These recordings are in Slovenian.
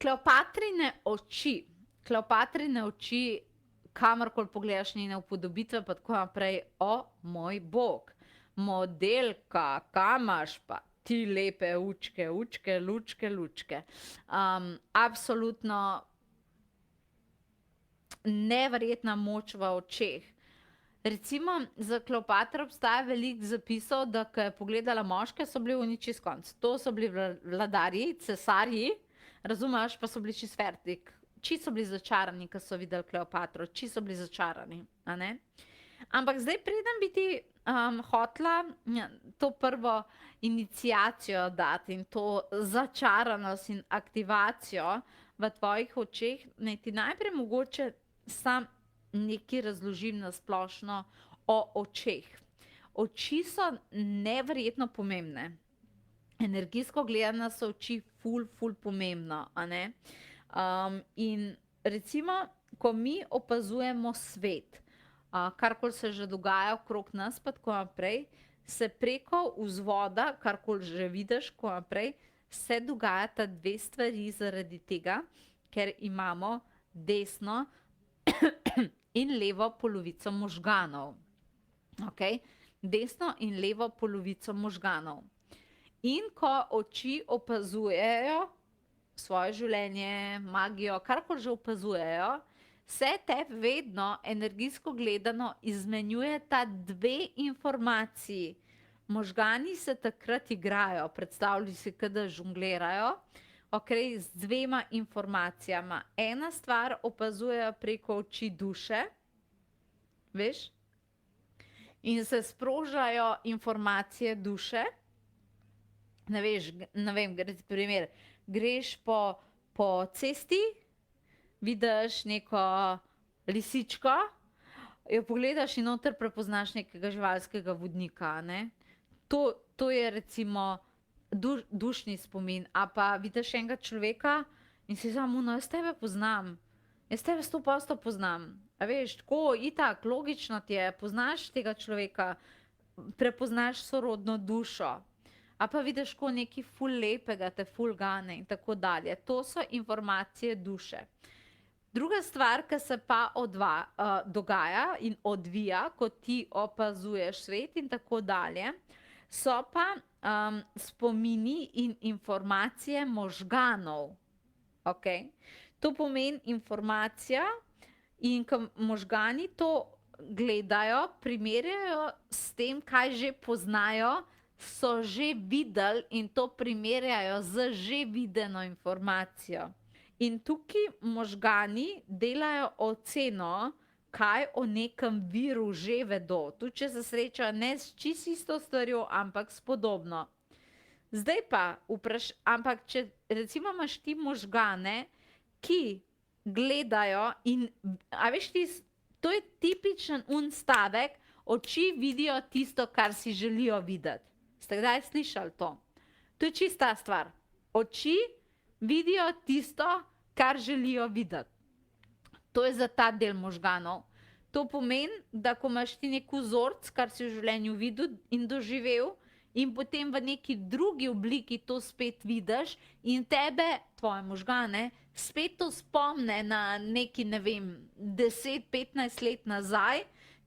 Kleopatrine oči. Kleopatrine oči, kamorkoli pogledaš njene upodobitve, pa tako naprej, o moj bog. Modelka, kam imaš pa ti lepe učke, učke, lučke, lučke. Absolutno neverjetna moč v očeh. Recimo, za Kleopatro obstaja veliko zapisov, da ko je pogledala moške, so bili oni čist konc. To so bili vladarji, cesarji, razumeš, pa so bili čist fertik. Čisto so bili začarani, ko so videli Kleopatro, čisto so bili začarani. A ne? Ampak zdaj preden bi ti hotla to prvo iniciacijo dati in to začaranost in aktivacijo v tvojih očeh, naj ti najprej mogoče sam nekaj razložim na splošno o očeh. Oči so neverjetno pomembne. Energijsko gledano so oči ful pomembno, a ne? In recimo, ko mi opazujemo svet, karkoli se že dogaja okrog nas, pa tako naprej, se preko vzvoda, karkoli že vidiš, tako naprej, se dogajata dve stvari zaradi tega, ker imamo desno in levo polovico možganov. Okay? Desno in levo polovico možganov. In ko oči opazujejo svoje življenje, magijo, karkoli že opazujejo, se te vedno energijsko gledano izmenjujeta dve informaciji. Možgani se takrat igrajo, predstavljaj si, da žonglirajo, okay, z dvema informacijama. Ena stvar opazujejo preko oči duše, veš, in se sprožajo informacije duše. Ne vem, primer, greš po cesti, vidiš neko lisičko, jo pogledaš in noter prepoznaš nekega živalskega vodnika, ne? To je recimo dušni spomin. A pa vidiš enega človeka in si samo, no, jaz tebe poznam. Jaz tebe 100% poznam. A veš, tako, itak, logično ti je, poznaš tega človeka, prepoznaš sorodno dušo. A pa vidiš ko nekaj ful lepega, te ful gane in tako dalje. To so informacije duše. Druga stvar, ki se pa dogaja in odvija, ko ti opazuješ svet in tako dalje, so pa spomini in informacije možganov. Okay? To pomeni informacija in ko možgani to gledajo, primerjajo s tem, kaj že poznajo, so že videli in to primerjajo z že videno informacijo. In tukaj možgani delajo oceno, kaj o nekem viru že vedo. Tudi če se srečajo ne s čisto isto stvarjo, ampak s podobno. Zdaj pa ampak če recimo imaš ti možgane, ki gledajo in, a veš ti, to je tipičen stavek, oči vidijo tisto, kar si želijo videti. Ste kdaj slišali to? To je čista stvar. Oči vidijo tisto, kar želijo videti. To je za ta del možganov. To pomeni, da ko imaš ti nek vzorec, kar si v življenju videl in doživel, in potem v neki drugi obliki to spet vidiš in tebe, tvoje možgane, spet to spomne na neki, ne vem, 10-15 let nazaj,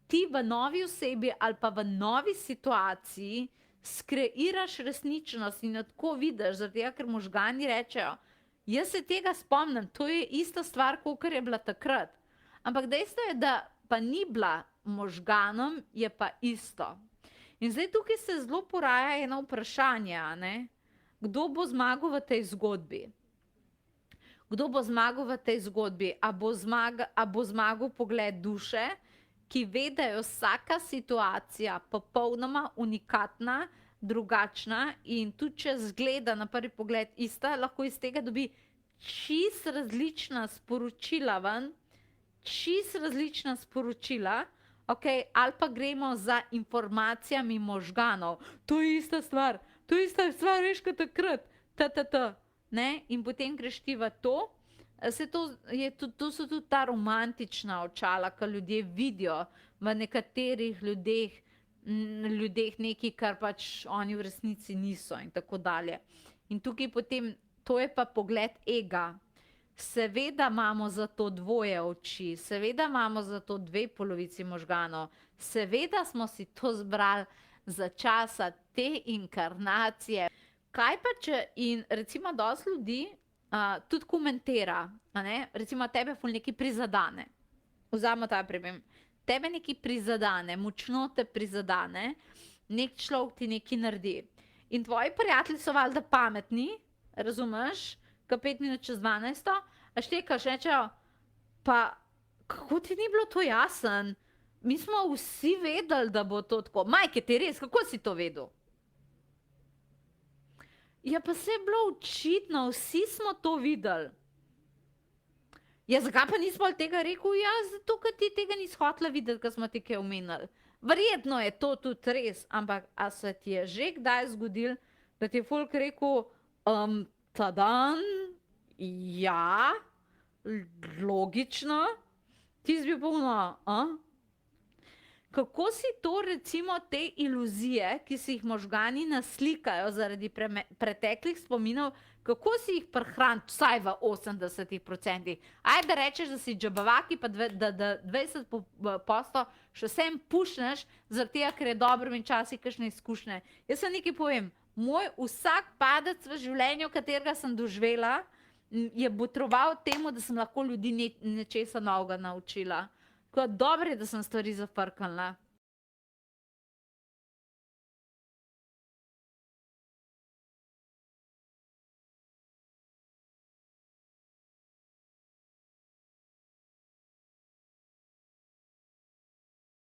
ti v novi osebi ali pa v novi situaciji skreiraš resničnost in jo tako vidiš, zato ker možgani rečejo, jaz se tega spomnim, to je ista stvar, kakor je bila takrat. Ampak dejstvo je, da pa ni bila, možganom je pa isto. In zdaj tukaj se zelo poraja eno vprašanje, a ne? Kdo bo zmagal v tej zgodbi? Kdo bo zmagal v tej zgodbi? A bo zmagal pogled duše, ki ve, da je vsaka situacija popolnoma unikatna, drugačna in tudi če zgleda na prvi pogled ista, lahko iz tega dobi čisto različna sporočila ven, čisto različna sporočila, okay, ali pa gremo za informacijami možganov. To je ista stvar, veš, kot takrat, ne? In potem greš ti v to, to so tudi ta romantična očala, ki ljudje vidijo v nekaterih ljudeh nekaj, kar pač oni v resnici niso in tako dalje. In tukaj potem, to je pa pogled ega. Seveda imamo za to dvoje oči, seveda imamo za to dve polovici možganov, seveda smo si to zbrali za časa te inkarnacije. Kaj pa če, in recimo dosti ljudi tudi komentira, a ne? Recimo tebe ful nekaj prizadane. Vzamemo ta primer. Tebe nekaj prizadane, močno te prizadane, nek človek ti nekaj naredi. In tvoji prijatelji so valjda pametni, razumeš, ko 5 minut čez 12, a štekaš, rečejo, pa kako ti ni bilo to jasen? Mi smo vsi vedeli, da bo to tako. Majke, ti res, kako si to vedel? Ja, pa se je bilo očitno, vsi smo to videli. Ja, zakaj pa nismo tega rekel? Ja, zato, ker ti tega nisi hotela videti, ko smo ti kaj omenili. Verjetno je to tudi res, ampak a se ti je že kdaj zgodil, da ti je folk rekel, ta dan, ja, logično, ti si bil polno, Kako si to, recimo, te iluzije, ki si jih možgani naslikajo zaradi preteklih spominov, kako si jih prehraniti, vsaj v 80%? Ajde, da rečeš, da si džabavaki, pa da 20% še vsem pušneš, zaradi tega, ker je dobro in časi kakšne izkušnje. Jaz sem nekaj povem, moj vsak padec v življenju, katerega sem doživela, je botroval temu, da sem lahko ljudi nečesa novega naučila. Dobro je, da sem stvari zafrknila.